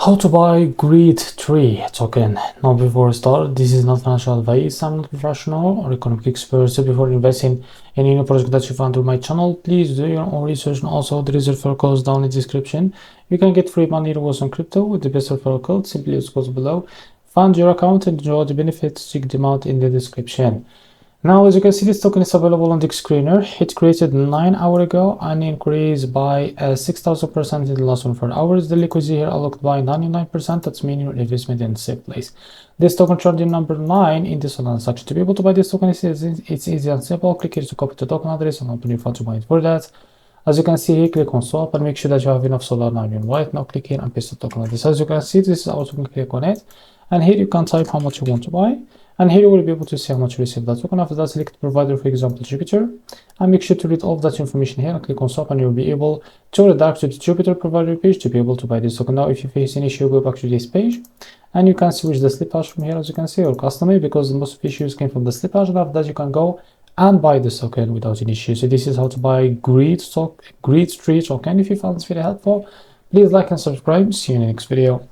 How to buy GREED3 token. Now before we start, this is not financial advice. I'm not professional or economic expert. So before investing in any project that you find through my channel, please do your own research. And also there is a referral code down in the description. You can get free money rewards on crypto with the best referral code. Simply use codes below. Find your account and enjoy the benefits. Check them out in the description. Now, as you can see, this token is available on the screener. It created 9 hours ago and increased by 6,000% in the last 24 hours. The liquidity here unlocked by 99%. That's meaning your investment in a safe place. This token trending number 9 in this transaction. To be able to buy this token, it's easy and simple. Click here to copy the token address and open your fund to buy it. For that, as you can see here, click on swap and make sure that you have enough solar now in white. Now click here and paste the token address. As you can see, this is how you can click on it. And here you can type how much you want to buy. And here you will be able to see how much you receive that token. After that, select provider, for example, Jupiter, and make sure to read all of that information here and click on stop, and you'll be able to redirect to the Jupiter provider page to be able to buy this token. Now, if you face an issue, go back to this page, and you can switch the slip hash from here, as you can see, or custom it, because most of issues came from the slip hash. And after that, you can go and buy this token without any issue. So this is how to buy GREED3 token. If you found this video helpful, please like and subscribe. See you in the next video.